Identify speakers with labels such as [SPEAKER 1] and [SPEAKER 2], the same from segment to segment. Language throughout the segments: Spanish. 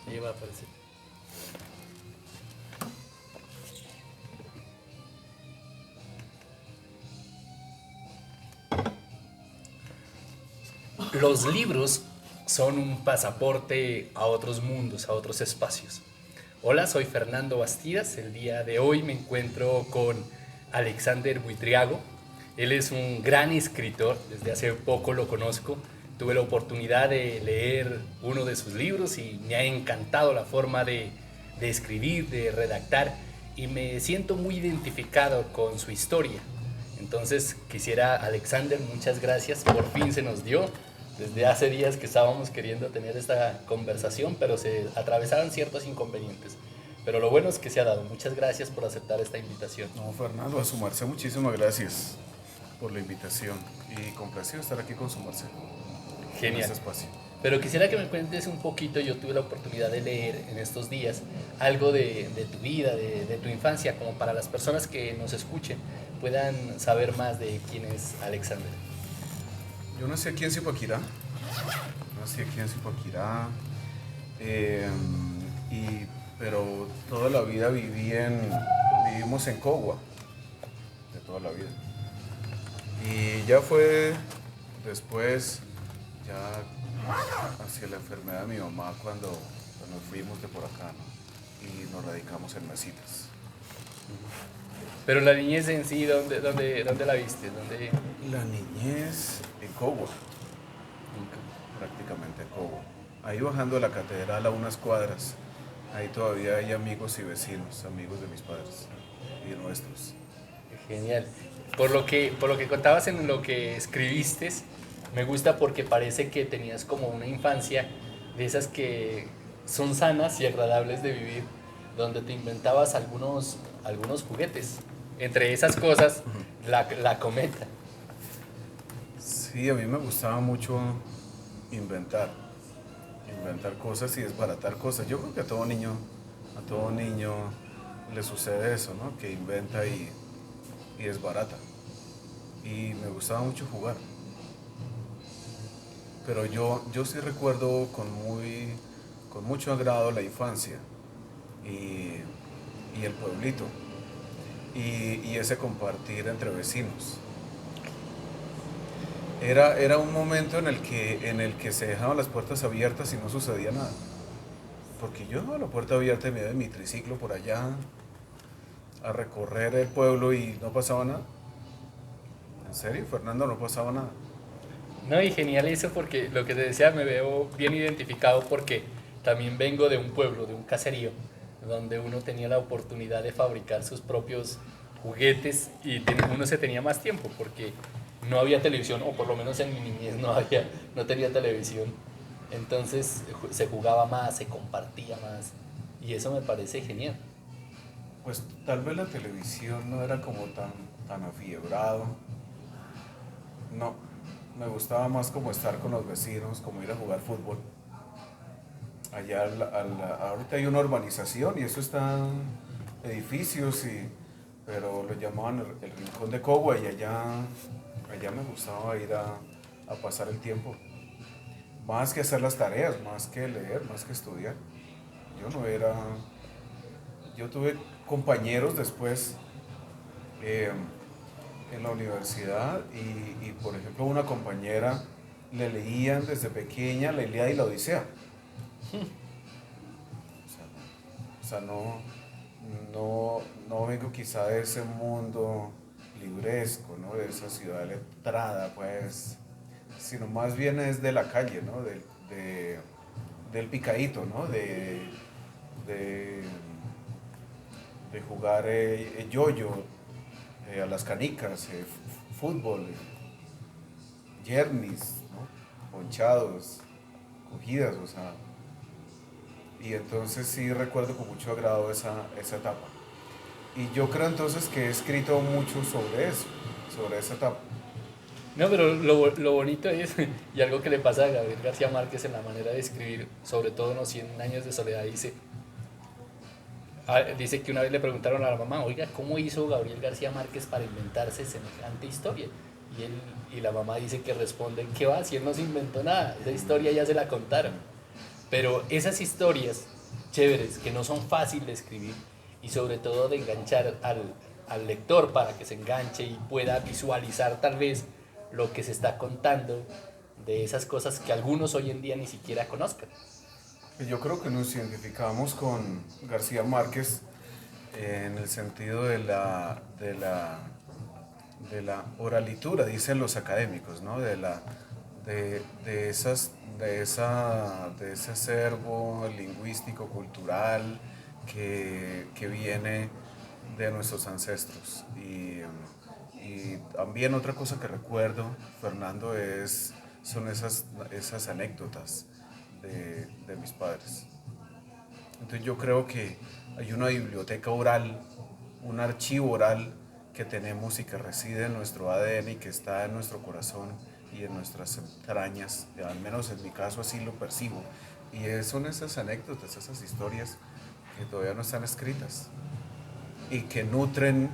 [SPEAKER 1] Ahí va a aparecer. Los libros son un pasaporte a otros mundos, a otros espacios. Hola, soy Fernando Bastidas. El día de hoy me encuentro con Alexander Buitriago. Él es un gran escritor, desde hace poco lo conozco. Tuve la oportunidad de leer uno de sus libros y me ha encantado la forma de escribir, de redactar, y me siento muy identificado con su historia. Entonces quisiera, Alexander, muchas gracias, por fin se nos dio. Desde hace días que estábamos queriendo tener esta conversación, pero se atravesaban ciertos inconvenientes. Pero lo bueno es que se ha dado. Muchas gracias por aceptar esta invitación.
[SPEAKER 2] No, Fernando, a su merced, muchísimas gracias por la invitación y complacido estar aquí con su merced en
[SPEAKER 1] Genial.
[SPEAKER 2] este espacio.
[SPEAKER 1] Pero quisiera que me cuentes un poquito. Yo tuve la oportunidad de leer en estos días algo de tu vida, de tu infancia, como para las personas que nos escuchen puedan saber más de quién es Alexander.
[SPEAKER 2] Yo nací aquí en Zipaquirá, eh, pero toda la vida vivimos en Cogua, de toda la vida. Y ya fue después, ya hacia la enfermedad de mi mamá cuando nos fuimos de por acá, ¿no? Y nos radicamos en Mesitas.
[SPEAKER 1] Pero la niñez en sí, ¿dónde la viste? ¿Dónde?
[SPEAKER 2] La niñez en Cogua, prácticamente en Cogua. Ahí bajando de la catedral a unas cuadras, ahí todavía hay amigos y vecinos, amigos de mis padres y nuestros.
[SPEAKER 1] Genial. Por lo que contabas en lo que escribiste, me gusta porque parece que tenías como una infancia de esas que son sanas y agradables de vivir, donde te inventabas algunos juguetes. Entre esas cosas, la cometa.
[SPEAKER 2] Sí, a mí me gustaba mucho inventar, inventar cosas y desbaratar cosas. Yo creo que a todo niño le sucede eso, ¿no? Que inventa y desbarata. Y me gustaba mucho jugar. Pero yo sí recuerdo con mucho agrado la infancia y el pueblito y ese compartir entre vecinos. Era un momento en el que se dejaban las puertas abiertas y no sucedía nada. Porque yo dejaba la puerta abierta y me iba de mi triciclo por allá a recorrer el pueblo y no pasaba nada. En serio, Fernando, no pasaba nada.
[SPEAKER 1] No, y genial eso porque lo que te decía me veo bien identificado porque también vengo de un pueblo, de un caserío, donde uno tenía la oportunidad de fabricar sus propios juguetes y uno se tenía más tiempo porque no había televisión, o por lo menos en mi niñez no tenía televisión. Entonces se jugaba más, se compartía más y eso me parece genial.
[SPEAKER 2] Pues tal vez la televisión no era como tan afiebrado. No, me gustaba más como estar con los vecinos, como ir a jugar fútbol. Allá ahorita hay una urbanización y eso están edificios, pero lo llamaban el Rincón de Cogua y allá me gustaba ir a pasar el tiempo. Más que hacer las tareas, más que leer, más que estudiar. Yo no era... Yo tuve compañeros después eh, en la universidad por ejemplo, una compañera le leían desde pequeña la Ilíada y la Odisea. O sea, no vengo quizá de ese mundo libresco, ¿no? De esa ciudad letrada, pues, sino más bien es de la calle, ¿no? Del picadito, ¿no? De, de jugar yoyo, a las canicas, fútbol, yernis, ¿no? Ponchados, cogidas, o sea. Y entonces sí recuerdo con mucho agrado esa etapa. Y yo creo entonces que he escrito mucho sobre eso, sobre esa etapa.
[SPEAKER 1] No, pero lo bonito es, y algo que le pasa a Gabriel García Márquez en la manera de escribir, sobre todo en los 100 años de soledad, dice que una vez le preguntaron a la mamá, oiga, ¿cómo hizo Gabriel García Márquez para inventarse semejante historia? Y la mamá dice que responde, ¿qué va? Si él no se inventó nada, esa historia ya se la contaron. Pero esas historias chéveres que no son fáciles de escribir y sobre todo de enganchar al lector para que se enganche y pueda visualizar tal vez lo que se está contando de esas cosas que algunos hoy en día ni siquiera conozcan.
[SPEAKER 2] Yo creo que nos identificamos con García Márquez en el sentido de la oralitura, dicen los académicos, ¿no? De, esas, de ese acervo lingüístico, cultural que viene de nuestros ancestros. Y también otra cosa que recuerdo, Fernando, son esas anécdotas de mis padres. Entonces yo creo que hay una biblioteca oral, un archivo oral que tenemos y que reside en nuestro ADN y que está en nuestro corazón y en nuestras entrañas, al menos en mi caso así lo percibo. Y son esas anécdotas, esas historias que todavía no están escritas y que nutren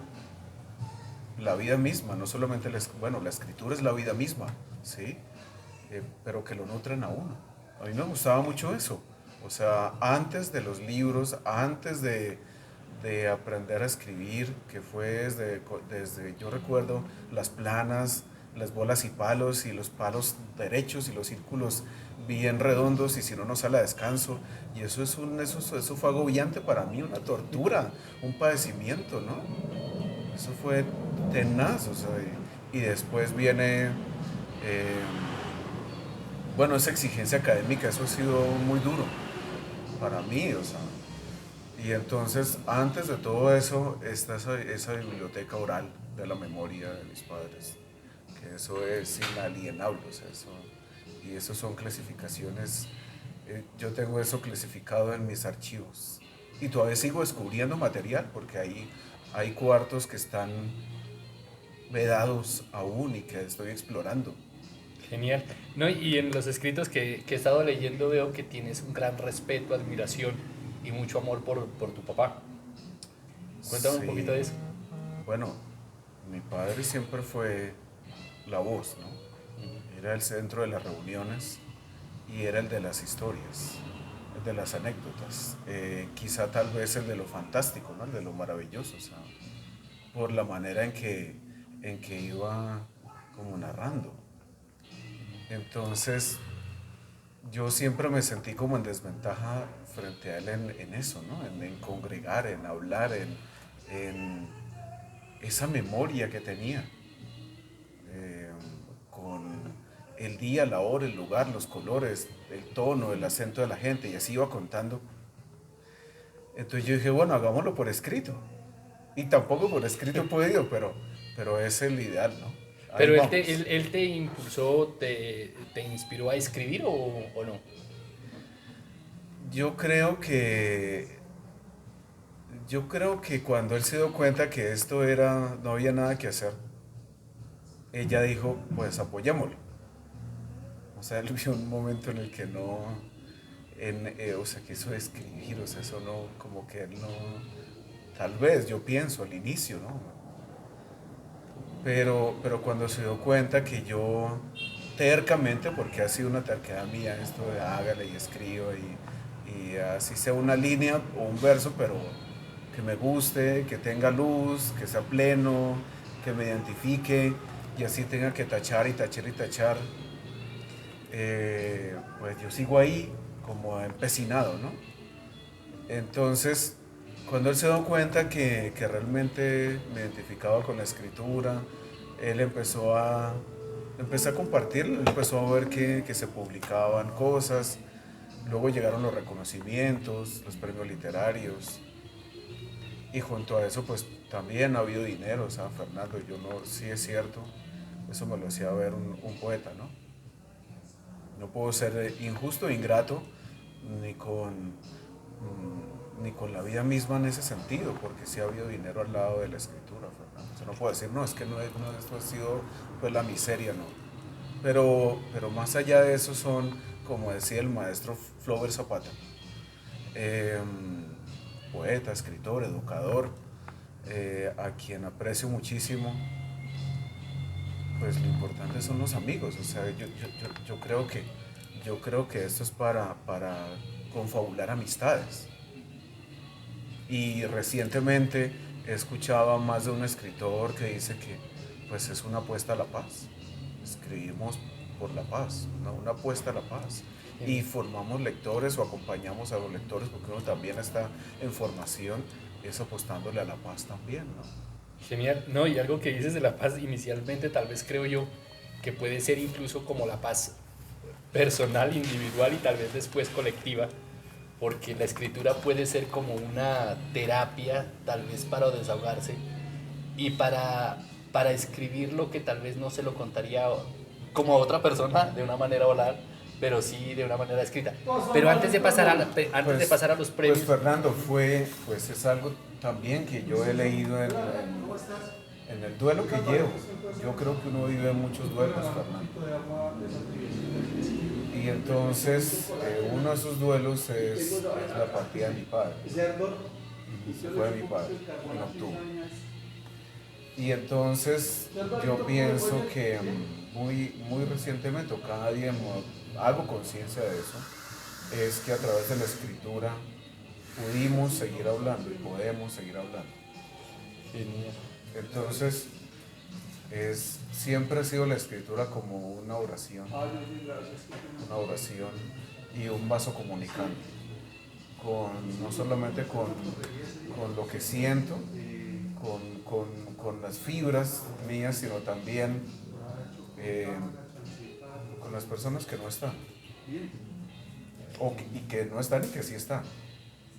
[SPEAKER 2] la vida misma, no solamente bueno, la escritura es la vida misma, ¿sí? Pero que lo nutren a uno. A mí me gustaba mucho eso. O sea, antes de los libros, antes de aprender a escribir, que fue desde, yo recuerdo, las planas, las bolas y palos, y los palos derechos y los círculos bien redondos, y si no, no sale a descanso. Y eso fue agobiante para mí, una tortura, un padecimiento, ¿no? Eso fue tenaz, o sea, y después viene, bueno, esa exigencia académica, eso ha sido muy duro para mí, o sea. Y entonces, antes de todo eso, está esa biblioteca oral de la memoria de mis padres, que eso es inalienable, o sea, y eso son clasificaciones, yo tengo eso clasificado en mis archivos. Y todavía sigo descubriendo material, porque hay cuartos que están vedados aún y que estoy explorando.
[SPEAKER 1] Genial. No, y en los escritos que he estado leyendo veo que tienes un gran respeto, admiración y mucho amor por tu papá. Cuéntame un poquito
[SPEAKER 2] Sí,
[SPEAKER 1] de eso.
[SPEAKER 2] bueno, mi padre siempre fue la voz, ¿no? Era el centro de las reuniones y era el de las historias, el de las anécdotas, quizá tal vez el de lo fantástico, ¿no? El de lo maravilloso, o sea, por la manera en que iba como narrando. Entonces, yo siempre me sentí como en desventaja frente a él en eso, ¿no? En congregar, en hablar, en esa memoria que tenía, eh, con el día, la hora, el lugar, los colores, el tono, el acento de la gente, y así iba contando. Entonces yo dije, bueno, hagámoslo por escrito. Y tampoco por escrito he podido, pero es el ideal, ¿no? Ahí
[SPEAKER 1] Pero
[SPEAKER 2] vamos.
[SPEAKER 1] él te impulsó, te inspiró a escribir o no.
[SPEAKER 2] Yo creo que yo creo que cuando él se dio cuenta que no había nada que hacer, ella dijo, pues apoyémoslo. O sea, él vio un momento en el que no, o sea, que eso de escribir, o sea, eso no, como que él no, tal vez, yo pienso al inicio, ¿no? Pero cuando se dio cuenta que yo, tercamente, porque ha sido una terquedad mía esto de hágale y escriba y así sea una línea o un verso, pero que me guste, que tenga luz, que sea pleno, que me identifique y así tenga que tachar y tachar y tachar, pues yo sigo ahí como empecinado, ¿no? Entonces, cuando él se dio cuenta que realmente me identificaba con la escritura, él empezó a compartir, empezó a ver que se publicaban cosas, luego llegaron los reconocimientos, los premios literarios, y junto a eso pues también ha habido dinero, o sea, Fernando, yo no, sí es cierto, eso me lo hacía ver un poeta, ¿no? No puedo ser injusto e ingrato ni ni con la vida misma en ese sentido, porque sí ha habido dinero al lado de la escritura, Fernando. O sea, no puedo decir, no, es que esto ha sido pues la miseria, no. Pero más allá de eso son, como decía el maestro Flover Zapata, eh, poeta, escritor, educador, a quien aprecio muchísimo, pues lo importante son los amigos. O sea, yo creo que esto es para confabular amistades. Y recientemente escuchaba más de un escritor que dice que pues es una apuesta a la paz. Escribimos por la paz, ¿no? Una apuesta a la paz. Y formamos lectores o acompañamos a los lectores porque uno también está en formación, es apostándole a la paz también, ¿no?
[SPEAKER 1] Genial. No, y algo que dices de la paz inicialmente, tal vez creo yo que puede ser incluso como la paz personal, individual y tal vez después colectiva, porque la escritura puede ser como una terapia, tal vez para desahogarse y para escribir lo que tal vez no se lo contaría como a otra persona de una manera oral, pero sí de una manera escrita. Pero antes de pasar de pasar a los premios.
[SPEAKER 2] Pues Fernando, pues es algo también que yo he leído en el duelo que llevo. Yo creo que uno vive muchos duelos, Fernando. Y entonces uno de esos duelos es la partida de mi padre. Fue de mi padre en octubre. Y entonces yo pienso que muy recientemente, o cada día hago conciencia de eso, es que a través de la escritura pudimos seguir hablando y podemos seguir hablando.
[SPEAKER 1] Genial.
[SPEAKER 2] Entonces, siempre ha sido la escritura como una oración y un vaso comunicante, no solamente con lo que siento, con las fibras mías, sino también con las personas que no están, y que no están y que sí están.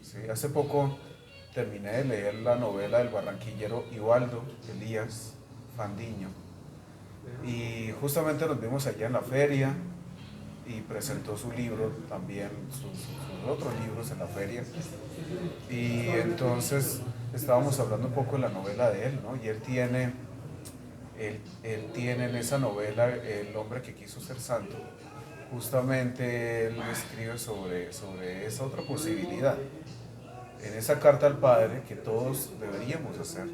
[SPEAKER 2] ¿Sí? Hace poco terminé de leer la novela del barranquillero Ivaldo Elías Fandiño, y justamente nos vimos allá en la feria y presentó su libro también, sus otros libros en la feria, y entonces estábamos hablando un poco de la novela de él, ¿no? Y él tiene en esa novela El hombre que quiso ser santo. Justamente él escribe sobre esa otra posibilidad. En esa carta al Padre que todos deberíamos hacer,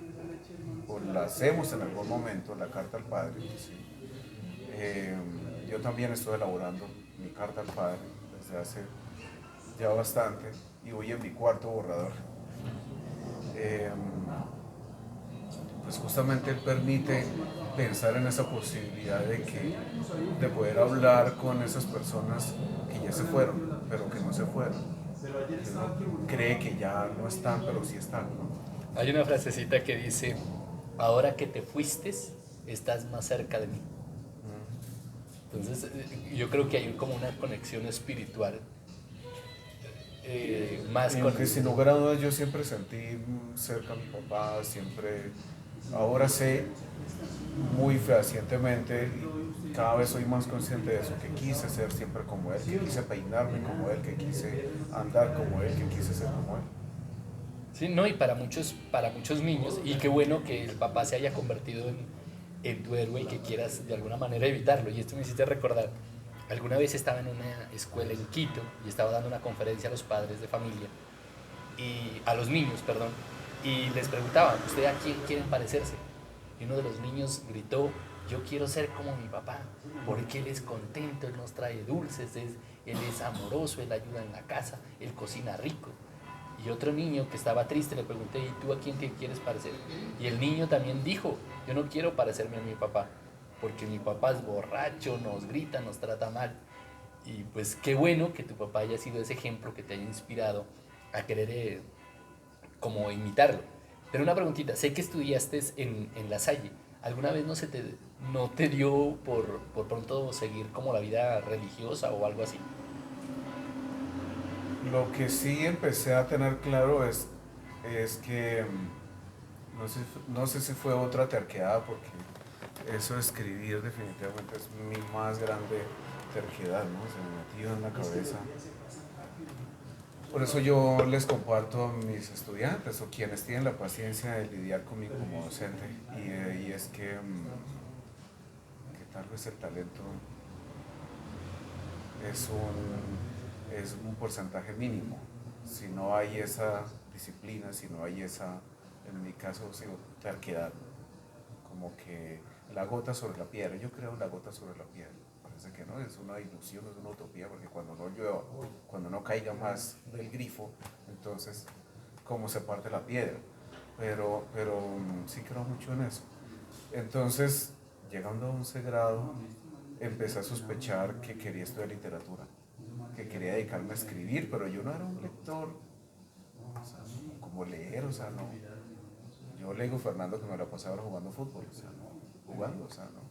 [SPEAKER 2] o la hacemos en algún momento, la carta al Padre. ¿Sí? Yo también estoy elaborando mi carta al Padre desde hace ya bastante y voy en mi cuarto borrador. Pues justamente él permite pensar en esa posibilidad de poder hablar con esas personas que ya se fueron, pero que no se fueron. Que uno cree que ya no están, pero sí están, ¿no?
[SPEAKER 1] Hay una frasecita que dice, ahora que te fuiste, estás más cerca de mí. Entonces, yo creo que hay como una conexión espiritual más
[SPEAKER 2] Y
[SPEAKER 1] con...
[SPEAKER 2] aunque sin lugar a dudas yo siempre sentí cerca a mi papá, siempre, ahora sé muy fehacientemente y cada vez soy más consciente de eso, que quise ser siempre como él, que quise peinarme como él, que quise andar como él, que quise ser como él.
[SPEAKER 1] Sí, no, y para muchos niños, y qué bueno que el papá se haya convertido en tu héroe y que quieras de alguna manera evitarlo. Y esto me hiciste recordar, alguna vez estaba en una escuela en Quito y estaba dando una conferencia a los padres de familia, y a los niños, perdón, y les preguntaba, ¿usted a quién quieren parecerse? Y uno de los niños gritó, yo quiero ser como mi papá, porque él es contento, él nos trae dulces, él es amoroso, él ayuda en la casa, él cocina rico. Y otro niño que estaba triste le pregunté, ¿y tú a quién te quieres parecer? Y el niño también dijo, yo no quiero parecerme a mi papá, porque mi papá es borracho, nos grita, nos trata mal. Y pues qué bueno que tu papá haya sido ese ejemplo que te haya inspirado a querer como imitarlo. Pero una preguntita, sé que estudiaste en La Salle. ¿Alguna vez no te dio por pronto seguir como la vida religiosa o algo así?
[SPEAKER 2] Lo que sí empecé a tener claro es que no sé si fue otra terquedad, porque eso de escribir definitivamente es mi más grande terquedad, ¿no? Se me metió en la cabeza. Por eso yo les comparto a mis estudiantes o quienes tienen la paciencia de lidiar conmigo como docente, y es que tal vez el talento es un porcentaje mínimo. Si no hay esa disciplina, si no hay esa, en mi caso, terquedad, como que la gota sobre la piedra, yo creo en la gota sobre la piedra. parece que no, es una ilusión, es una utopía, porque cuando no llueva, cuando no caiga más del grifo, entonces, ¿cómo se parte la piedra? Pero sí creo mucho en eso. Entonces, llegando a 11 grado, empecé a sospechar que quería estudiar literatura, que quería dedicarme a escribir, pero yo no era un lector, o sea, como leer, o sea, no. Yo le digo a Fernando que me la pasaba jugando fútbol, o sea, no, jugando, o sea, no.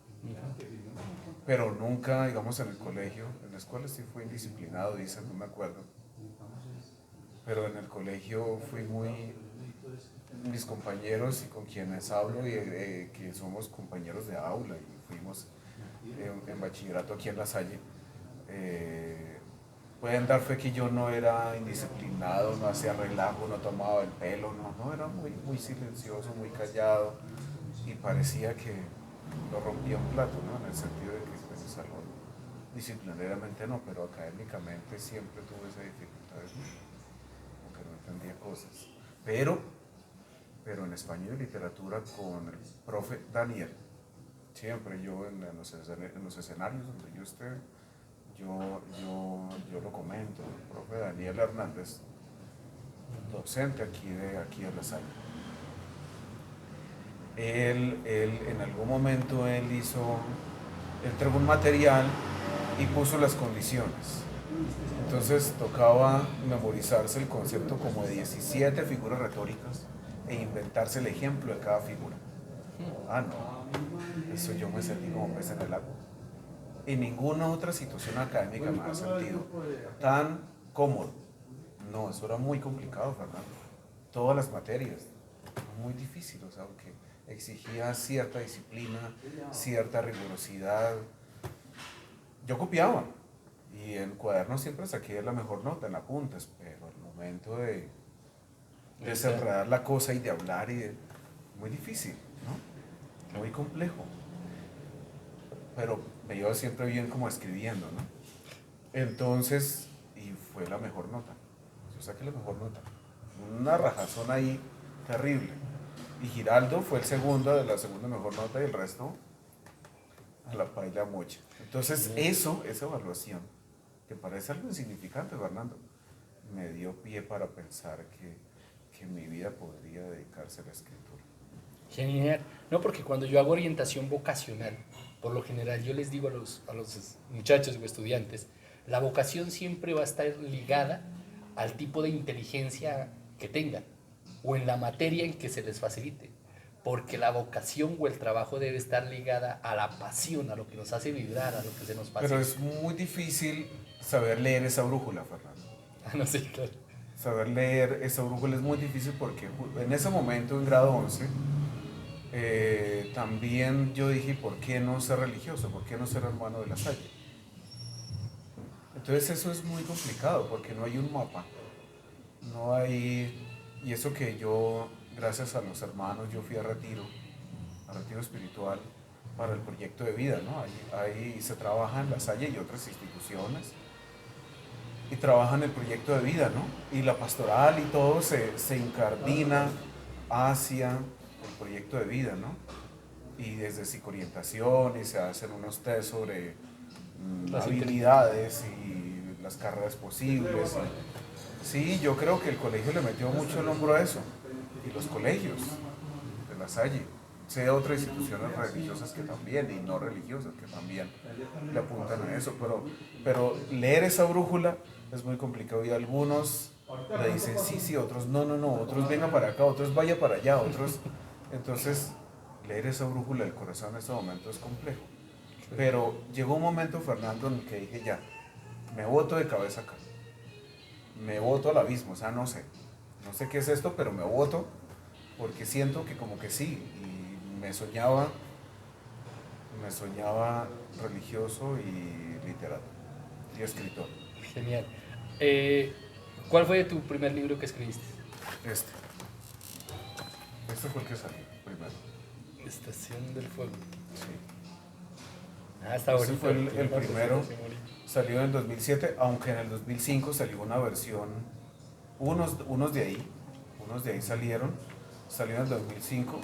[SPEAKER 2] Pero nunca, digamos, en el colegio, en la escuela sí fui indisciplinado, dicen, no me acuerdo. Pero en el colegio fui muy, mis compañeros y con quienes hablo, y, que somos compañeros de aula y fuimos en bachillerato aquí en La Salle, pueden dar fe que yo no era indisciplinado, no hacía relajo, no tomaba el pelo, no era muy, muy silencioso, muy callado y parecía que lo rompía un plato, ¿no? En el sentido de que en el salón disciplinariamente no, pero académicamente siempre tuve esa dificultad, como que no entendía cosas. Pero en español y literatura con el profe Daniel, siempre yo en los escenarios donde yo esté, yo lo comento, el profe Daniel Hernández, docente aquí de La Salle. Él en algún momento él entregó un material y puso las condiciones. Entonces tocaba memorizarse el concepto como de 17 figuras retóricas e inventarse el ejemplo de cada figura. Ah, no, eso yo me sentí como pez en el agua. En ninguna otra situación académica me ha sentido tan cómodo. No, eso era muy complicado, Fernando. Todas las materias, muy difícil, o sea, porque exigía cierta disciplina, cierta rigurosidad. Yo copiaba y en cuadernos siempre saqué la mejor nota en apuntes, pero al momento de desenredar la cosa y de hablar, muy difícil, ¿no? Muy complejo. Pero me iba siempre bien como escribiendo, ¿no? Entonces, y fue la mejor nota. Yo saqué la mejor nota. Una rajazón ahí terrible. Y Giraldo fue el segundo de la segunda mejor nota y el resto a la paila mocha. Entonces, esa evaluación, que parece algo insignificante, Fernando, me dio pie para pensar que mi vida podría dedicarse a la escritura.
[SPEAKER 1] Genial. No, porque cuando yo hago orientación vocacional, por lo general yo les digo a los muchachos o estudiantes, la vocación siempre va a estar ligada al tipo de inteligencia que tengan o en la materia en que se les facilite. Porque la vocación o el trabajo debe estar ligada a la pasión, a lo que nos hace vibrar, a lo que se nos facilita.
[SPEAKER 2] Pero es muy difícil saber leer esa brújula, Fernando.
[SPEAKER 1] Ah, no sé, claro.
[SPEAKER 2] Saber leer esa brújula es muy difícil porque en ese momento, en grado 11, también yo dije, ¿por qué no ser religioso? ¿Por qué no ser hermano de La Salle? Entonces eso es muy complicado porque no hay un mapa, no hay... Y eso que yo, gracias a los hermanos, yo fui a retiro espiritual para el proyecto de vida, ¿no? Ahí se trabaja en La Salle y otras instituciones y trabajan el proyecto de vida, ¿no? Y la pastoral y todo se incardina hacia el proyecto de vida, ¿no? Y desde psicoorientación y se hacen unos test sobre habilidades y las carreras posibles. Sí, yo creo que el colegio le metió mucho el hombro a eso. Y los colegios de La Salle, sé otras instituciones religiosas que también, y no religiosas que también le apuntan a eso, pero leer esa brújula es muy complicado y algunos le dicen sí, otros no, otros vengan para acá, otros vaya para allá, otros... Entonces, leer esa brújula del corazón en este momento es complejo. Pero llegó un momento, Fernando, en el que dije ya, me boto de cabeza acá, me boto al abismo, o sea, no sé qué es esto, pero me boto porque siento que como que sí, y me soñaba religioso y literato y escritor.
[SPEAKER 1] Genial. ¿Cuál fue tu primer libro que escribiste?
[SPEAKER 2] Este fue el que salió primero.
[SPEAKER 1] Estación del Fuego.
[SPEAKER 2] Sí.
[SPEAKER 1] Ah, está bonito.
[SPEAKER 2] Ese fue el primero. Salió en el 2007, aunque en el 2005 salió una versión, unos de ahí salieron, salió en el 2005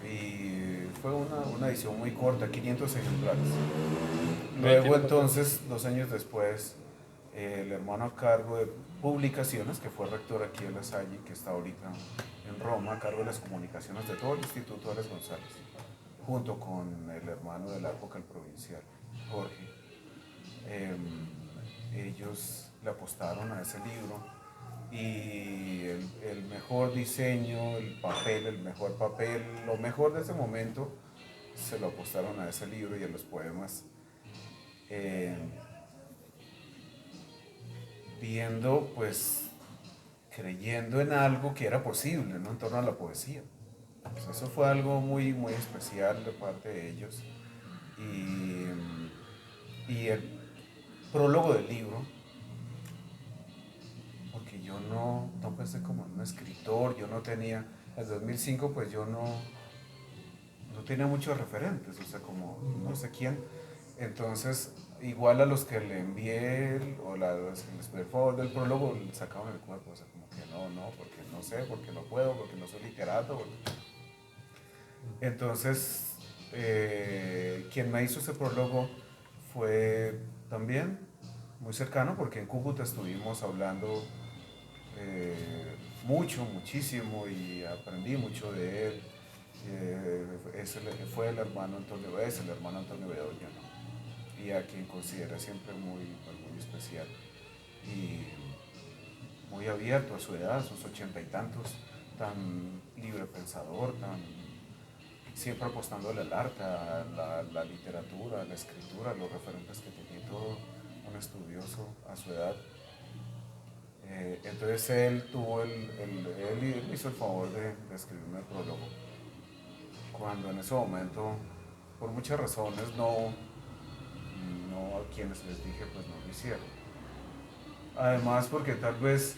[SPEAKER 2] y fue una edición muy corta, 500 ejemplares.
[SPEAKER 1] Ve,
[SPEAKER 2] Luego
[SPEAKER 1] tiene un montón.
[SPEAKER 2] entonces, 2 años después, el hermano a cargo de publicaciones, que fue rector aquí de La Salle, que está ahorita en Roma, a cargo de las comunicaciones de todo el Instituto Alex González, junto con el hermano de la época, el provincial, Jorge. Ellos le apostaron a ese libro y el mejor diseño, el mejor papel, lo mejor de ese momento se lo apostaron a ese libro y a los poemas, eh, viendo, pues, creyendo en algo que era posible, ¿no? En torno a la poesía. Pues eso fue algo muy, muy especial de parte de ellos. Y el prólogo del libro, porque yo no pensé como en un escritor, yo no tenía, en 2005 pues yo no tenía muchos referentes, o sea, como no sé quién. Entonces, igual a los que le envié o a los que les pedí el favor del prólogo, le sacaban el cuerpo, o sea, como que no, porque no sé, porque no puedo, porque no soy literato. Entonces, quien me hizo ese prólogo fue también muy cercano, porque en Cúcuta estuvimos hablando muchísimo, y aprendí mucho de él. Fue el hermano Antonio es el hermano Antonio Bedoya, ¿no? Y a quien considera siempre muy, pues, muy especial y muy abierto a su edad, a sus 80 y tantos, tan libre pensador, tan siempre apostándole al arte, a la literatura, a la escritura, a los referentes que tenía, todo un estudioso a su edad. Entonces él hizo el favor de escribirme el prólogo, cuando en ese momento, por muchas razones, no a quienes les dije, pues no lo hicieron. Además porque tal vez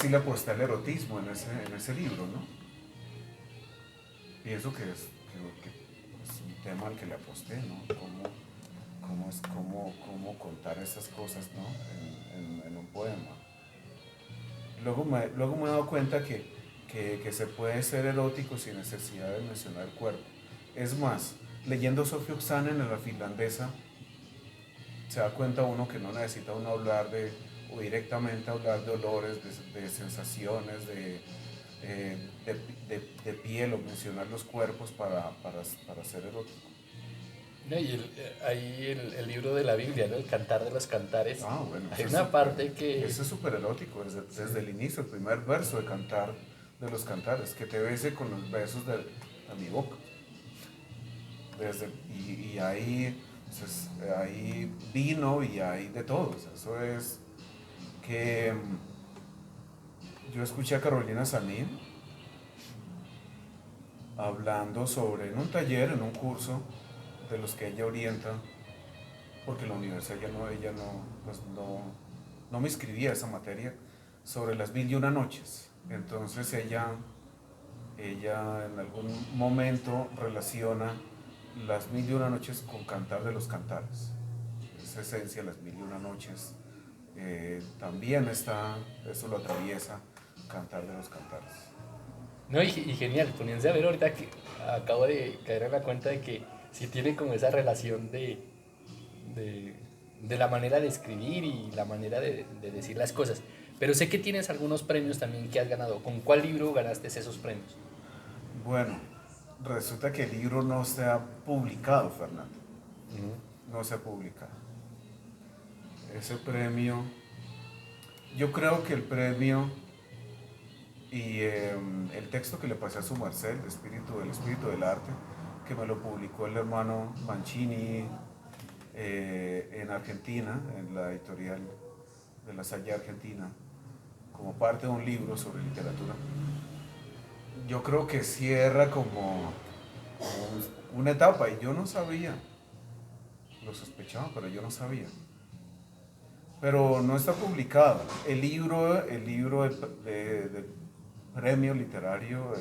[SPEAKER 2] sí le aposté al erotismo en ese libro, ¿no? Pienso que es un tema al que le aposté, ¿no? Cómo contar esas cosas, ¿no? En un poema. Luego me he dado cuenta que se puede ser erótico sin necesidad de mencionar el cuerpo. Es más, leyendo Sofía Oksanen en la finlandesa, se da cuenta uno que no necesita uno hablar o directamente hablar de olores, de sensaciones, de piel, o mencionar los cuerpos para ser erótico.
[SPEAKER 1] No, y ahí el libro de la Biblia, ¿no? El Cantar de los Cantares.
[SPEAKER 2] Ah, bueno,
[SPEAKER 1] Hay una parte que...
[SPEAKER 2] ese es súper erótico,
[SPEAKER 1] Sí.
[SPEAKER 2] desde el inicio, el primer verso de Cantar de los Cantares, que te bese con los besos de mi boca. Y ahí, pues, ahí vino y hay de todo. O sea, eso es que yo escuché a Carolina Sanín hablando sobre, en un taller, en un curso de los que ella orienta, porque la universidad pues no me inscribía a esa materia, sobre las 1001 noches. Entonces ella en algún momento relaciona las 1001 noches con Cantar de los Cantares. Esa esencia, las 1001 noches, también eso lo atraviesa Cantar de los Cantares.
[SPEAKER 1] No, y genial, poníanse a ver ahorita que acabo de caer en la cuenta de que sí tiene como esa relación de, de la manera de escribir y la manera de decir las cosas. Pero sé que tienes algunos premios también que has ganado. ¿Con cuál libro ganaste esos premios?
[SPEAKER 2] Bueno, resulta que el libro no se ha publicado, Fernando. No se ha publicado. Ese premio, yo creo que el premio y el texto que le pasé a su merced, el espíritu del arte, que me lo publicó el hermano Mancini, en Argentina, en la editorial de La Salle Argentina, como parte de un libro sobre literatura. Yo creo que cierra como una etapa, y yo no sabía, lo sospechaba, pero yo no sabía. Pero no está publicado. El libro del premio literario,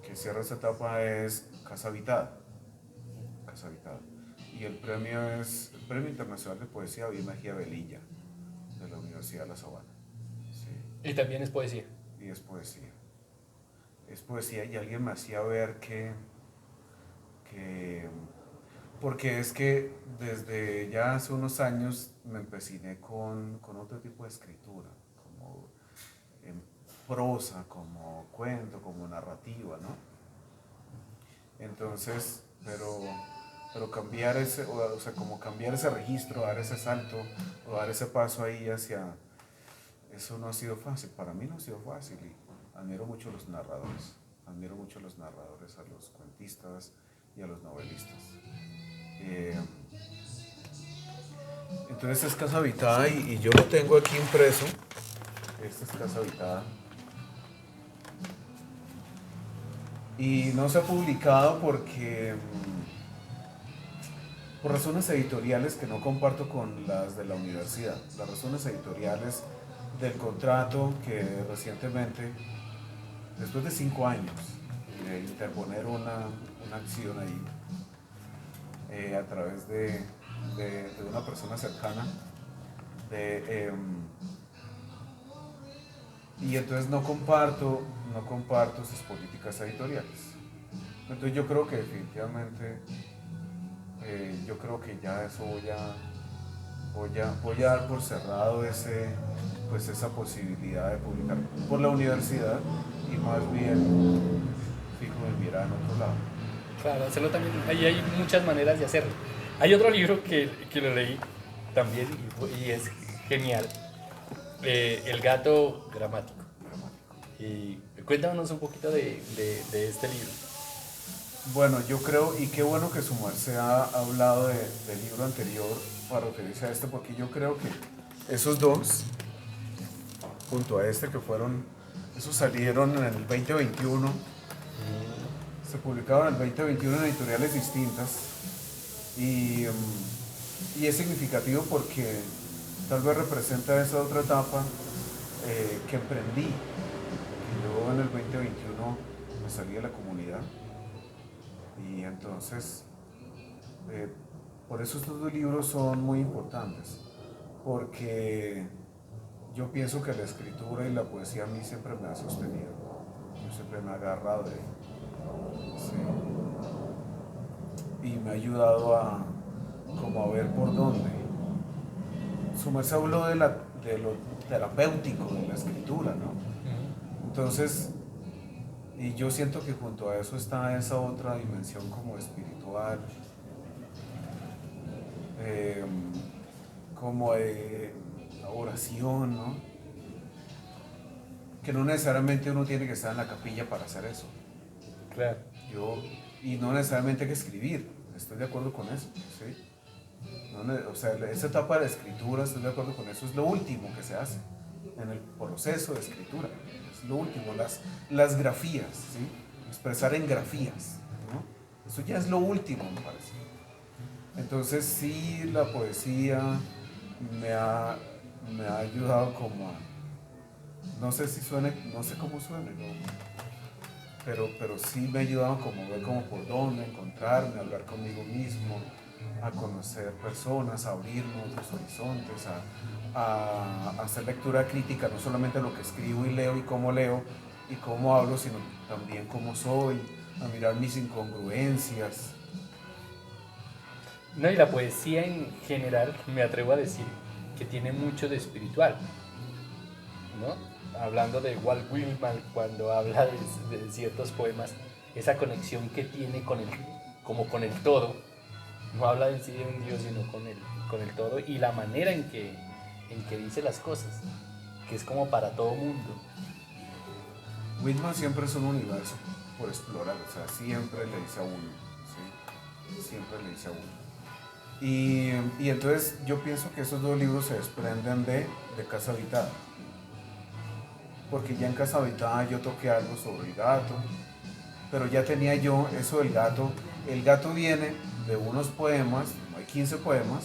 [SPEAKER 2] que cierra esta etapa, es Casa Habitada. Casa Habitada. Y el premio es el Premio Internacional de Poesía David Mejía Velilla, de la Universidad de La Sabana. Sí,
[SPEAKER 1] Y también es poesía.
[SPEAKER 2] y es poesía. es poesía y alguien me hacía ver que porque es que desde ya hace unos años me empeciné con otro tipo de escritura, como en prosa, como cuento, como narrativa, ¿no? Entonces, pero cambiar ese, o sea, como cambiar ese registro, dar ese salto, o dar ese paso ahí hacia, eso no ha sido fácil, para mí no ha sido fácil y admiro mucho a los narradores, admiro mucho a los narradores, a los cuentistas y a los novelistas. Eh, entonces esta es Casa Habitada y yo lo tengo aquí impreso, esta es Casa Habitada. Y no se ha publicado porque por razones editoriales que no comparto con las de la universidad. Las razones editoriales del contrato que recientemente, después de 5 años de interponer una acción ahí a través de una persona cercana, de, y entonces no comparto sus políticas editoriales. Entonces yo creo que definitivamente, yo creo que ya eso voy a dar por cerrado pues esa posibilidad de publicar por la universidad y más bien fijo en mirar en otro lado.
[SPEAKER 1] Claro, hacerlo también. Ahí hay muchas maneras de hacerlo. Hay otro libro que lo leí también y es genial. El gato gramático. Y cuéntanos un poquito de este libro.
[SPEAKER 2] Bueno, yo creo, y qué bueno que su merced ha hablado del libro anterior para referirse a este, porque yo creo que esos dos, junto a este que fueron, esos salieron en el 2021, se publicaron en el 2021 en editoriales distintas, y es significativo porque tal vez representa esa otra etapa que emprendí. Yo en el 2021 me salí de la comunidad y entonces, eh, por eso estos dos libros son muy importantes, porque yo pienso que la escritura y la poesía a mí siempre me ha sostenido, yo siempre me he agarrado de ahí, sí, y me ha ayudado como a ver por dónde. Su merced habló de lo terapéutico de la escritura, ¿no? Entonces, y yo siento que junto a eso está esa otra dimensión como espiritual, eh, como de oración, ¿no? Que no necesariamente uno tiene que estar en la capilla para hacer eso.
[SPEAKER 1] Claro.
[SPEAKER 2] Yo, y no necesariamente hay que escribir, estoy de acuerdo con eso, ¿sí? O sea, esa etapa de escritura, estoy de acuerdo con eso, es lo último que se hace en el proceso de escritura, es lo último, las grafías, ¿sí? Expresar en grafías, ¿no? Eso ya es lo último, me parece. Entonces sí, la poesía me ha, me ha ayudado como a, no sé si suene, no sé cómo suene, ¿no? Pero sí me ha ayudado como a ver como por dónde encontrarme, a hablar conmigo mismo, a conocer personas, a abrirme a otros horizontes, a hacer lectura crítica, no solamente lo que escribo leo y cómo hablo, sino también cómo soy, a mirar mis incongruencias.
[SPEAKER 1] No, y la poesía en general, me atrevo a decir que tiene mucho de espiritual, ¿no? Hablando de Walt Whitman cuando habla de ciertos poemas, esa conexión que tiene como con el todo, no habla en sí de un Dios, sino con el todo y la manera en que dice las cosas, que es como para todo mundo.
[SPEAKER 2] Whitman siempre es un universo por explorar, o sea, siempre le dice a uno, ¿sí? Siempre le dice a uno. Y entonces yo pienso que esos dos libros se desprenden de Casa Habitada, porque ya en Casa Habitada yo toqué algo sobre el gato, pero ya tenía yo eso del gato. El gato viene de unos poemas, hay 15 poemas,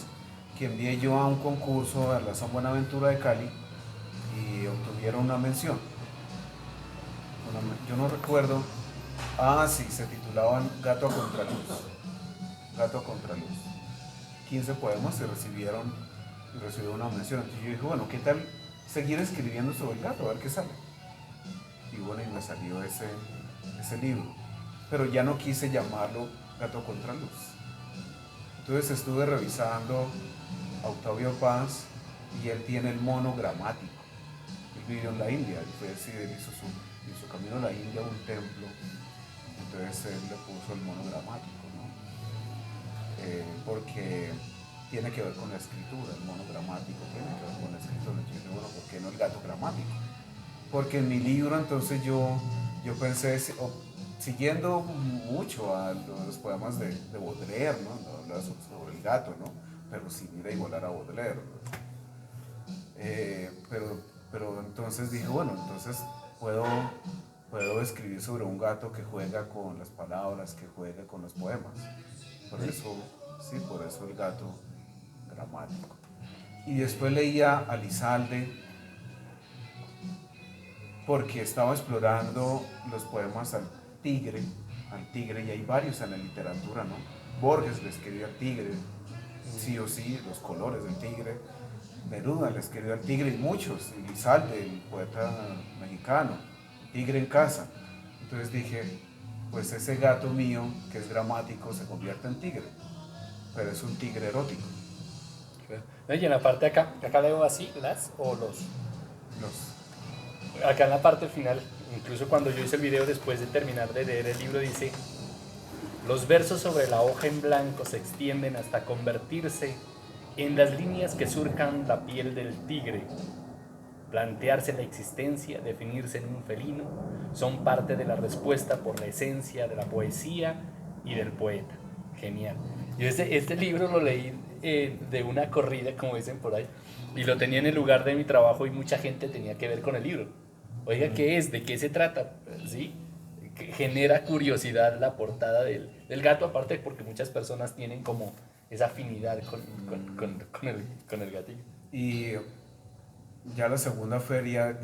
[SPEAKER 2] que envié yo a un concurso a la San Buenaventura de Cali y obtuvieron una mención. Yo no recuerdo, sí, se titulaban Gato a Contraluz. Gato a Contraluz. 15 poemas y recibieron una mención. Entonces yo dije, bueno, ¿qué tal seguir escribiendo sobre el gato? A ver qué sale. Y bueno, y me salió ese libro, pero ya no quise llamarlo Gato contra Luz. Entonces estuve revisando a Octavio Paz y él tiene el mono gramático. Él vivió en la India, él hizo su camino a la India, un templo, entonces él le puso el mono gramático, ¿no? Porque tiene que ver con la escritura, el mono gramático tiene que ver con la escritura. Entonces, bueno, ¿por qué no el gato gramático? Porque en mi libro entonces yo pensé, siguiendo mucho a los poemas de Baudelaire, ¿no? Habla sobre el gato, ¿no? Pero sin ir a igualar a Baudelaire. Pero entonces dije, bueno, entonces puedo escribir sobre un gato que juega con las palabras, que juega con los poemas. Por eso, sí, por eso el gato gramático. Y después leía a Lizalde, porque estaba explorando los poemas tigre, y hay varios en la literatura, ¿no? Borges le escribió al tigre, sí o sí, los colores del tigre. Neruda le escribió al tigre y muchos, y Lizalde, el poeta mexicano, Tigre en casa. Entonces dije, pues ese gato mío, que es gramático, se convierte en tigre, pero es un tigre erótico.
[SPEAKER 1] Y en la parte de acá leo así, las o los.
[SPEAKER 2] Los,
[SPEAKER 1] Acá en la parte final, incluso cuando yo hice el video después de terminar de leer el libro, dice: los versos sobre la hoja en blanco se extienden hasta convertirse en las líneas que surcan la piel del tigre. Plantearse la existencia, definirse en un felino, son parte de la respuesta por la esencia de la poesía y del poeta. Genial. Yo este libro lo leí de una corrida, como dicen por ahí, y lo tenía en el lugar de mi trabajo y mucha gente tenía que ver con el libro. Oiga, ¿qué es? ¿De qué se trata? ¿Sí? Que genera curiosidad la portada del gato, aparte porque muchas personas tienen como esa afinidad con el gatito.
[SPEAKER 2] y ya la segunda feria,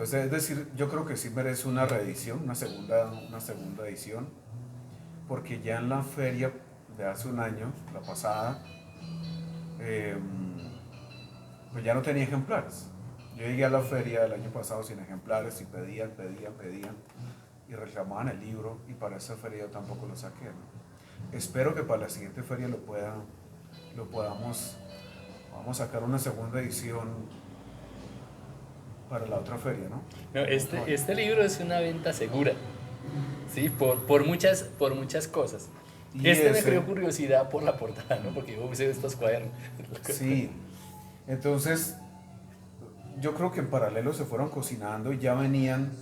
[SPEAKER 2] o sea, es decir, yo creo que sí merece una reedición, una segunda edición, porque ya en la feria de hace un año, la pasada, pues ya no tenía ejemplares. Yo llegué a la feria del año pasado sin ejemplares y pedían y reclamaban el libro, y para esa feria yo tampoco lo saqué, ¿no? Espero que para la siguiente feria vamos a sacar una segunda edición para la otra feria, ¿no?
[SPEAKER 1] No, este libro es una venta segura, ¿sí? Por muchas cosas.
[SPEAKER 2] Y
[SPEAKER 1] Me creó curiosidad por la portada, ¿no? Porque yo usé estos cuadernos.
[SPEAKER 2] Sí, entonces yo creo que en paralelo se fueron cocinando y ya venían,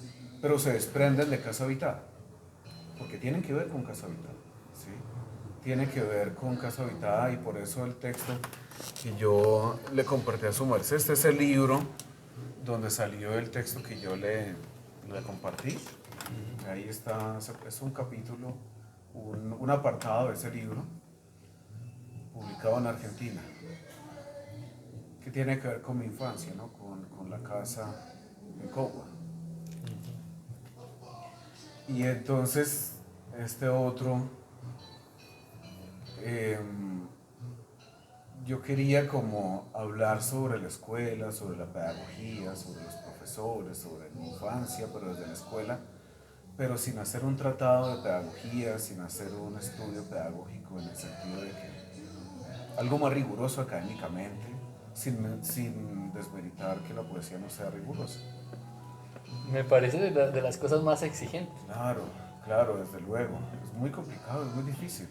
[SPEAKER 2] pero se desprenden de Casa Habitada, porque tienen que ver con Casa Habitada, ¿sí? Tiene que ver con Casa Habitada, y por eso el texto que yo le compartí a su merced, este es el libro donde salió el texto que yo le compartí. Ahí está, es un capítulo, un apartado de ese libro, publicado en Argentina, que tiene que ver con mi infancia, ¿no? con la casa en Cogua. Y entonces, este otro, yo quería como hablar sobre la escuela, sobre la pedagogía, sobre los profesores, sobre mi infancia, pero desde la escuela, pero sin hacer un tratado de pedagogía, sin hacer un estudio pedagógico en el sentido de que algo más riguroso académicamente, sin desmeritar que la poesía no sea rigurosa.
[SPEAKER 1] Me parece de las cosas más exigentes.
[SPEAKER 2] Claro, desde luego. Es muy complicado, es muy difícil.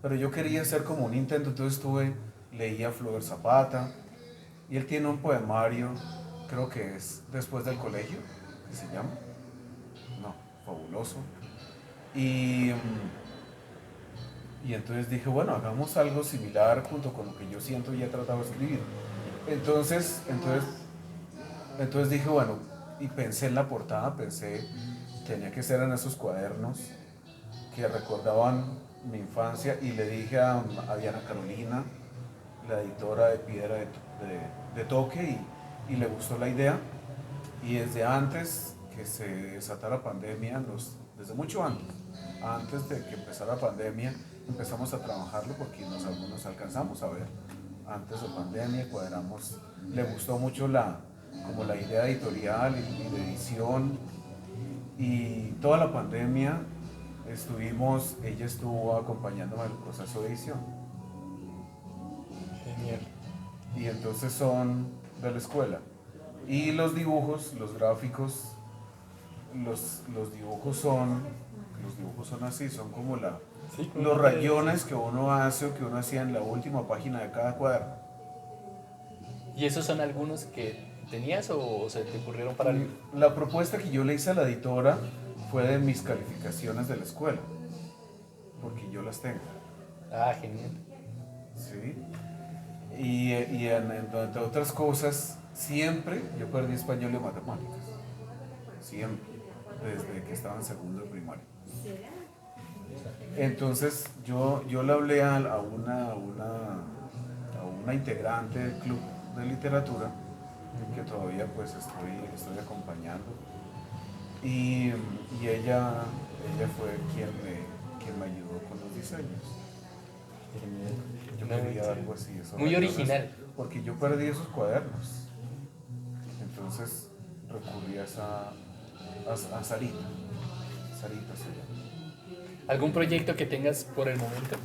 [SPEAKER 2] Pero yo quería hacer como un intento, entonces leía a Flaubert Zapata, y él tiene un poemario, creo que es Después del colegio, que se llama. No, fabuloso. Y entonces dije, bueno, hagamos algo similar junto con lo que yo siento y he tratado de escribir. Entonces dije, bueno, y pensé en la portada, tenía que ser en esos cuadernos que recordaban mi infancia, y le dije a Diana Carolina, la editora de Piedra de Toque, y le gustó la idea, y desde antes que se desatara la pandemia, desde mucho antes de que empezara la pandemia, empezamos a trabajarlo porque nos alcanzamos a ver antes de pandemia, cuadramos, le gustó mucho como la idea editorial y de edición, Y toda la pandemia ella estuvo acompañándome en el proceso de edición.
[SPEAKER 1] Genial.
[SPEAKER 2] Y entonces son de la escuela. Y los dibujos, los gráficos, los dibujos son así, son como
[SPEAKER 1] Sí, como
[SPEAKER 2] los
[SPEAKER 1] una
[SPEAKER 2] rayones que uno hace o que uno hacía en la última página de cada cuaderno.
[SPEAKER 1] ¿Y esos son algunos que tenías o se te ocurrieron para algo?
[SPEAKER 2] La propuesta que yo le hice a la editora fue de mis calificaciones de la escuela, porque yo las tengo,
[SPEAKER 1] Ah, genial.
[SPEAKER 2] ¿sí? Entre otras cosas, siempre yo perdí español y matemáticas, siempre, desde que estaba en segundo de primaria. Entonces yo le hablé a una integrante del club de literatura que todavía pues estoy acompañando y ella fue quien me ayudó con los diseños. Yo
[SPEAKER 1] No,
[SPEAKER 2] quería
[SPEAKER 1] sí.
[SPEAKER 2] algo así, esos
[SPEAKER 1] Muy
[SPEAKER 2] rayones,
[SPEAKER 1] original.
[SPEAKER 2] porque yo perdí esos cuadernos. Entonces recurrí a Sarita. Sarita se llama.
[SPEAKER 1] ¿Algún proyecto que tengas por el momento?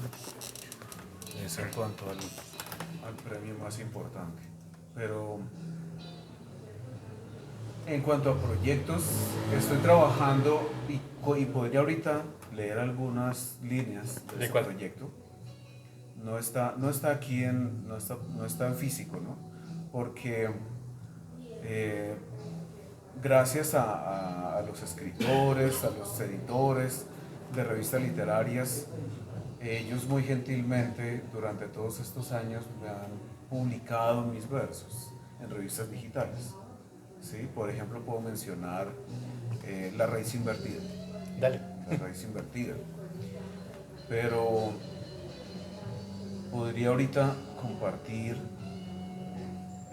[SPEAKER 2] Es en cuanto al premio más importante. Pero en cuanto a proyectos, estoy trabajando y podría ahorita leer algunas líneas de
[SPEAKER 1] ¿De
[SPEAKER 2] ese
[SPEAKER 1] cuál?
[SPEAKER 2] proyecto. No está aquí no está en físico, ¿no? Porque gracias a los escritores, a los editores de revistas literarias, ellos muy gentilmente durante todos estos años me han publicado mis versos en revistas digitales. ¿Sí? Por ejemplo, puedo mencionar La raíz invertida.
[SPEAKER 1] Dale.
[SPEAKER 2] La raíz invertida. Pero podría ahorita compartir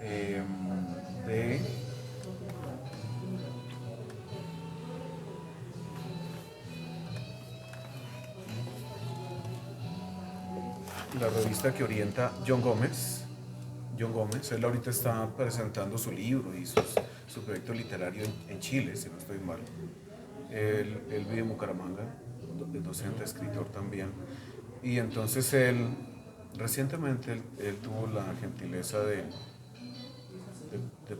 [SPEAKER 2] de la revista que orienta John Gómez. John Gómez, él ahorita está presentando su libro y su proyecto literario en Chile, si no estoy mal. Él vive en Bucaramanga, es docente, escritor también. Y entonces recientemente él tuvo la gentileza de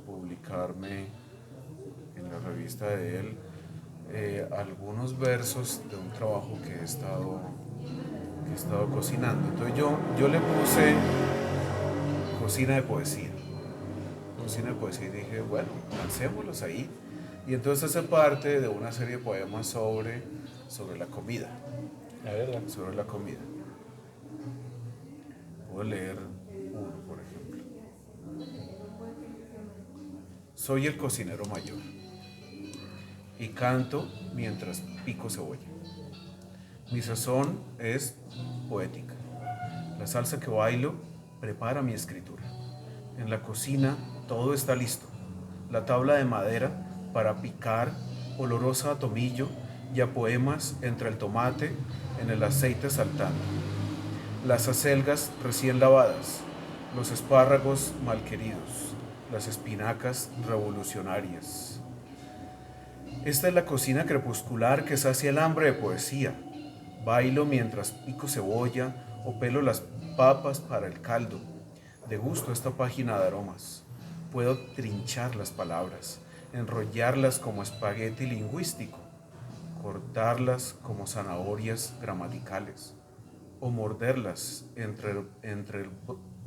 [SPEAKER 2] publicarme en la revista de él algunos versos de un trabajo que he estado cocinando. Entonces yo le puse cocina de poesía. Cocina de poesía y dije, bueno, lancémoslos ahí. Y entonces hace parte de una serie de poemas sobre la comida.
[SPEAKER 1] La verdad.
[SPEAKER 2] Sobre la comida. Puedo leer uno, por ejemplo. Soy el cocinero mayor y canto mientras pico cebolla. Mi sazón es poética. La salsa que bailo prepara mi escritura. En la cocina todo está listo. La tabla de madera para picar, olorosa a tomillo y a poemas entre el tomate en el aceite saltando. Las acelgas recién lavadas, los espárragos malqueridos, las espinacas revolucionarias. Esta es la cocina crepuscular que sacia el hambre de poesía. Bailo mientras pico cebolla o pelo las papas para el caldo. Degusto esta página de aromas. Puedo trinchar las palabras, enrollarlas como espagueti lingüístico, cortarlas como zanahorias gramaticales o morderlas entre el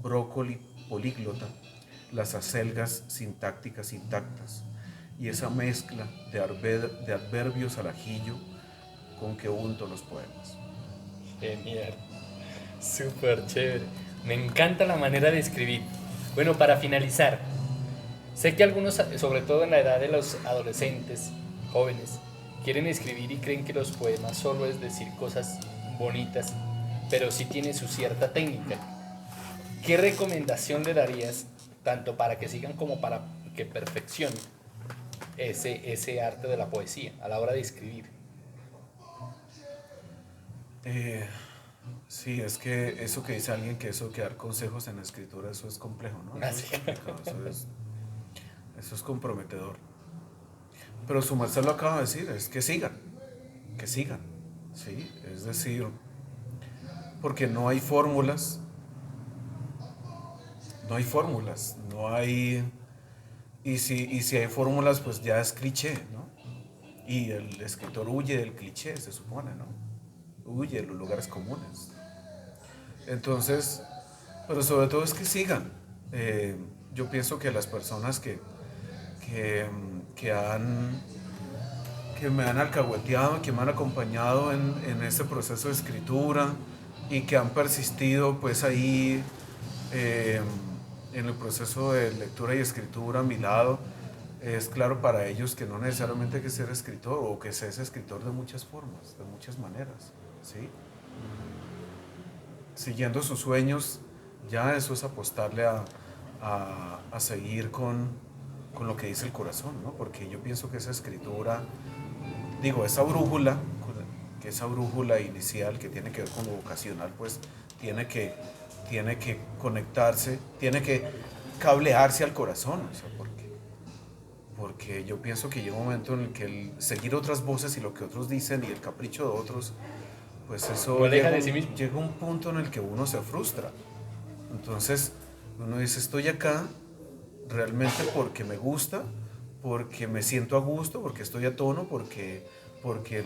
[SPEAKER 2] brócoli políglota, las acelgas sintácticas intactas y esa mezcla de adverbios al ajillo con que unto los poemas.
[SPEAKER 1] Genial. Súper chévere. Me encanta la manera de escribir. Bueno, para finalizar, sé que algunos, sobre todo en la edad de los adolescentes, jóvenes, quieren escribir y creen que los poemas solo es decir cosas bonitas, pero sí tiene su cierta técnica. ¿Qué recomendación le darías tanto para que sigan como para que perfeccionen ese arte de la poesía a la hora de escribir?
[SPEAKER 2] Sí, es que eso que dice alguien, que eso que dar consejos en la escritura, eso es complejo, ¿no? Eso es complicado, eso es comprometedor. Pero su merced lo acaba de decir, es que sigan, ¿sí? Es decir, porque no hay fórmulas, no hay fórmulas, no hay... y si hay fórmulas, pues ya es cliché, ¿no? Y el escritor huye del cliché, se supone, ¿no? Huye de los lugares comunes. Entonces, pero sobre todo es que sigan. Yo pienso que las personas que, que han que me han alcahueteado, que me han acompañado en este proceso de escritura y que han persistido pues ahí eh, en el proceso de lectura y escritura a mi lado, es claro para ellos que no necesariamente hay que ser escritor o que se es escritor de muchas formas, de muchas maneras, ¿sí? Siguiendo sus sueños, ya eso es apostarle a seguir con lo que dice el corazón, ¿no? Porque yo pienso que esa escritura, digo, esa brújula inicial que tiene que ver con lo vocacional, pues tiene que, tiene que conectarse, tiene que cablearse al corazón, o sea, porque yo pienso que llega un momento en el que el seguir otras voces y lo que otros dicen y el capricho de otros, pues
[SPEAKER 1] Lo
[SPEAKER 2] eso
[SPEAKER 1] aleja de sí mismo.
[SPEAKER 2] llega un punto en el que uno se frustra. Entonces uno dice, estoy acá realmente porque me gusta, porque me siento a gusto, porque estoy a tono, porque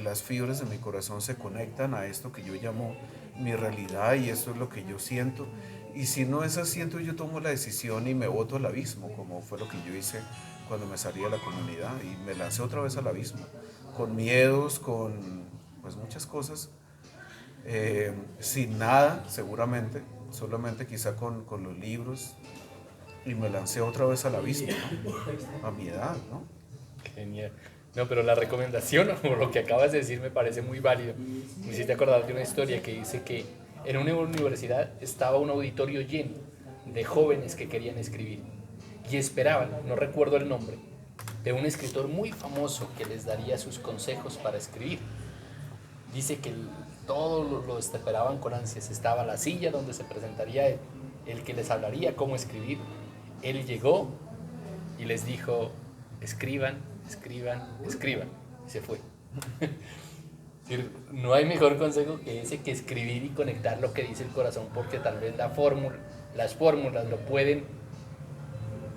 [SPEAKER 2] las fibras de mi corazón se conectan a esto que yo llamo mi realidad y eso es lo que yo siento. Y si no es así, entonces yo tomo la decisión y me boto al abismo, como fue lo que yo hice cuando me salí de la comunidad y me lancé otra vez al abismo, con miedos, con pues muchas cosas, sin nada seguramente, solamente quizá con los libros y me lancé otra vez al abismo, ¿no? A mi edad, ¿no?
[SPEAKER 1] Genial. No, pero la recomendación o lo que acabas de decir me parece muy válido. Me hiciste acordar de una historia que dice que en una universidad estaba un auditorio lleno de jóvenes que querían escribir y esperaban, no recuerdo el nombre, de un escritor muy famoso que les daría sus consejos para escribir. Dice que todos lo esperaban con ansias. Estaba la silla donde se presentaría el que les hablaría cómo escribir. Él llegó y les dijo, escriban, escriban, escriban. Y se fue. No hay mejor consejo que ese, que escribir y conectar lo que dice el corazón, porque tal vez las fórmulas lo pueden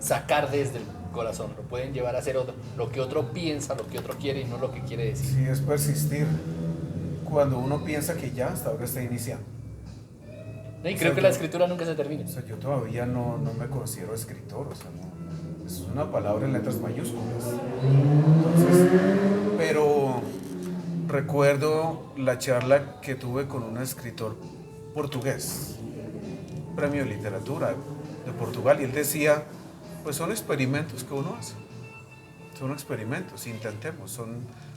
[SPEAKER 1] sacar desde el corazón, lo pueden llevar a hacer lo que otro piensa, lo que otro quiere y no lo que quiere decir.
[SPEAKER 2] Sí, es persistir. Cuando uno piensa que ya hasta ahora está iniciando.
[SPEAKER 1] Y creo que la escritura nunca se termina.
[SPEAKER 2] O sea, yo todavía no me considero escritor, o sea, no, es una palabra en letras mayúsculas. Entonces, pero recuerdo la charla que tuve con un escritor portugués, premio de literatura de Portugal, y él decía, pues son experimentos que uno hace, son experimentos, intentemos,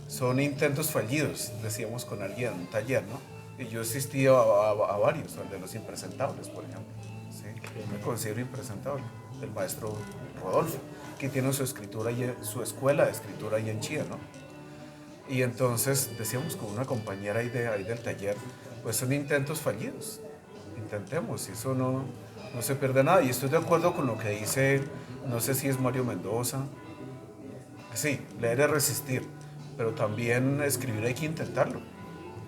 [SPEAKER 2] son intentos fallidos, decíamos con alguien en un taller, ¿no? Y yo asistí a varios, al de los impresentables, por ejemplo, ¿sí? Me considero impresentable, el maestro Rodolfo, que tiene su escritura y su escuela de escritura ahí en Chía, ¿no? Y entonces decíamos con una compañera ahí del taller, pues son intentos fallidos, intentemos, y eso no se pierde nada. Y estoy de acuerdo con lo que dice, no sé si es Mario Mendoza, sí, leer es resistir, pero también escribir hay que intentarlo.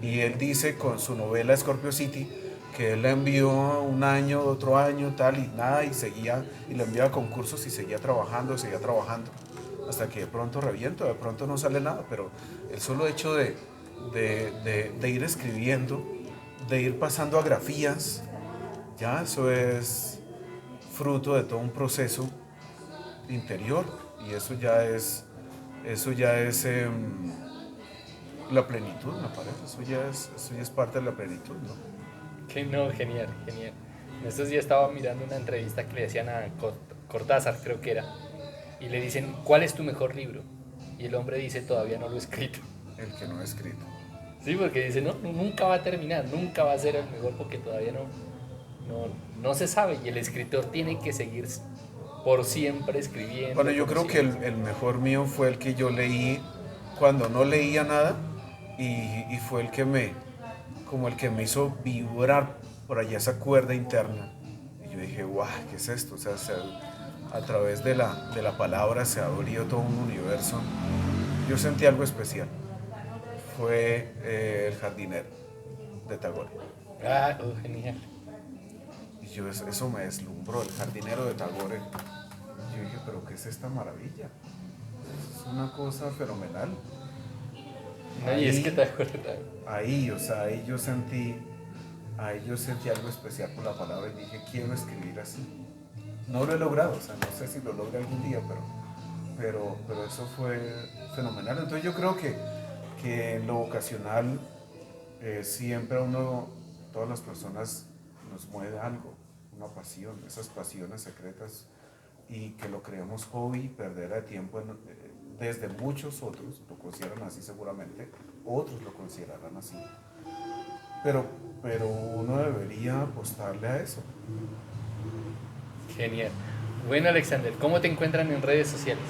[SPEAKER 2] Y él dice con su novela Scorpio City que él la envió un año, otro año, tal, y nada, y seguía, y la enviaba a concursos y seguía trabajando, hasta que de pronto reviento, de pronto no sale nada, pero el solo hecho de ir escribiendo, de ir pasando a grafías, ya eso es fruto de todo un proceso interior, y eso ya es la plenitud, me parece, eso ya es parte de la plenitud, ¿no?
[SPEAKER 1] Que no, genial, genial. En estos días estaba mirando una entrevista que le hacían a Cortázar, creo que era, y le dicen, ¿cuál es tu mejor libro? Y el hombre dice, todavía no lo he escrito.
[SPEAKER 2] El que no he escrito.
[SPEAKER 1] Sí, porque dice, no, nunca va a terminar, nunca va a ser el mejor porque todavía no se sabe. Y el escritor tiene que seguir por siempre escribiendo.
[SPEAKER 2] Bueno, yo creo que el mejor mío fue el que yo leí cuando no leía nada y fue como el que me hizo vibrar por allá esa cuerda interna. Y yo dije, guau, ¿qué es esto? O sea, a través de la palabra se abrió todo un universo yo sentí algo especial. Fue El jardinero de Tagore.
[SPEAKER 1] Ah, oh, genial.
[SPEAKER 2] Y eso me deslumbró, El jardinero de Tagore. Yo dije, pero ¿qué es esta maravilla? Es una cosa fenomenal.
[SPEAKER 1] No, y es que te acuerdas.
[SPEAKER 2] O sea, ahí yo sentí algo especial por la palabra y dije, quiero escribir así. No lo he logrado, o sea, no sé si lo logre algún día, pero eso fue fenomenal. Entonces yo creo que en lo vocacional siempre todas las personas nos mueve algo, una pasión, esas pasiones secretas y que lo creemos hobby, perder de tiempo desde muchos otros lo consideran así seguramente, otros lo considerarán así, pero uno debería apostarle a eso.
[SPEAKER 1] Genial. Bueno, Alexander, ¿cómo te encuentran en redes sociales?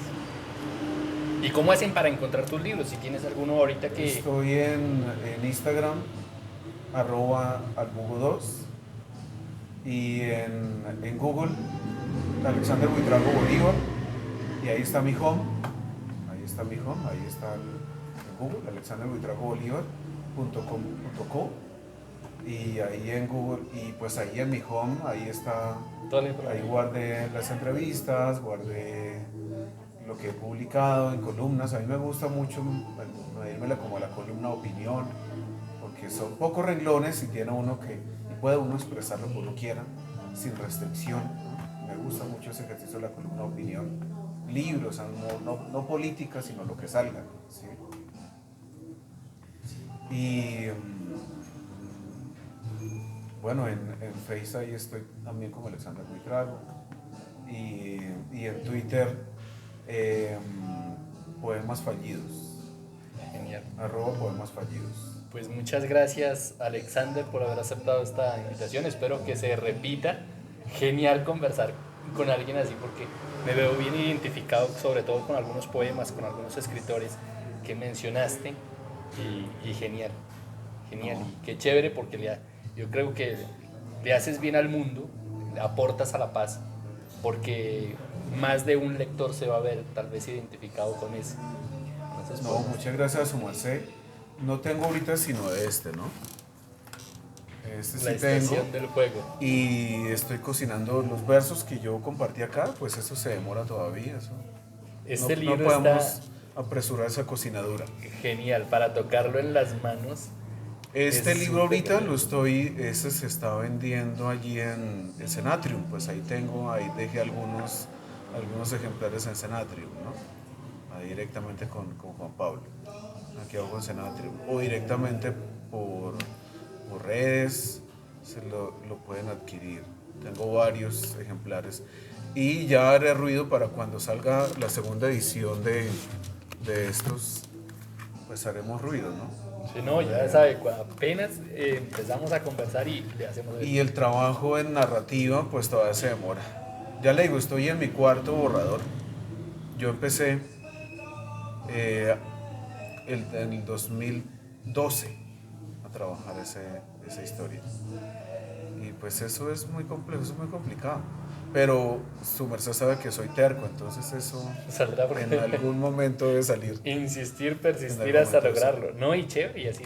[SPEAKER 1] ¿Y cómo hacen para encontrar tus libros? Si tienes alguno ahorita que...
[SPEAKER 2] Estoy en Instagram, @albugo2 y en Google, Alexander Buitrago Bolívar, y ahí está mi home, ahí está en Google, alexanderbuitragobolívar.com.co, y ahí en Google, y pues ahí en mi home, ahí está, ahí guardé las entrevistas, guardé lo que he publicado en columnas. A mí me gusta mucho medirme como a la columna opinión, porque son pocos renglones y puede uno expresar lo que uno quiera sin restricción. Me gusta mucho ese ejercicio de la columna opinión. Libros, no política, sino lo que salga, ¿sí? Y bueno, en Face ahí estoy también como Alexander Buitrago, y en Twitter Poemas Fallidos,
[SPEAKER 1] Genial.
[SPEAKER 2] @Poemas Fallidos.
[SPEAKER 1] Pues muchas gracias, Alexander, por haber aceptado esta invitación. Espero que se repita. Genial conversar con alguien así porque me veo bien identificado, sobre todo con algunos poemas, con algunos escritores que mencionaste. Y genial, genial.
[SPEAKER 2] No.
[SPEAKER 1] Y qué chévere porque yo creo que le haces bien al mundo, le aportas a la paz, porque más de un lector se va a ver tal vez identificado con eso.
[SPEAKER 2] No, muchas gracias a su merced. No tengo ahorita sino ¿no? Este
[SPEAKER 1] La
[SPEAKER 2] sí tengo.
[SPEAKER 1] estación del juego.
[SPEAKER 2] Y estoy cocinando los versos que yo compartí acá, pues eso se demora todavía.
[SPEAKER 1] Este
[SPEAKER 2] no
[SPEAKER 1] libro
[SPEAKER 2] podemos
[SPEAKER 1] está
[SPEAKER 2] apresurar esa cocinadura.
[SPEAKER 1] genial para tocarlo en las manos.
[SPEAKER 2] Este
[SPEAKER 1] Es
[SPEAKER 2] libro ahorita
[SPEAKER 1] súper
[SPEAKER 2] ese se está vendiendo allí en Cenatrium, pues ahí dejé algunos ejemplares en Cenatrium, ¿no? Ahí directamente con Juan Pablo, aquí abajo en Cenatrium, o directamente por redes, lo pueden adquirir. Tengo varios ejemplares y ya haré ruido para cuando salga la segunda edición de estos, pues haremos ruido, ¿no?
[SPEAKER 1] Si no, ya sabe, apenas empezamos a conversar y le hacemos
[SPEAKER 2] Y el trabajo en narrativa pues todavía se demora. Ya le digo, estoy en mi cuarto borrador. Yo empecé en el 2012 a trabajar esa historia. Y pues eso es muy complejo, eso es muy complicado. Pero su merced sabe que soy terco, entonces eso
[SPEAKER 1] saldrá
[SPEAKER 2] en algún momento debe salir.
[SPEAKER 1] insistir, persistir hasta lograrlo. No, y chévere, y así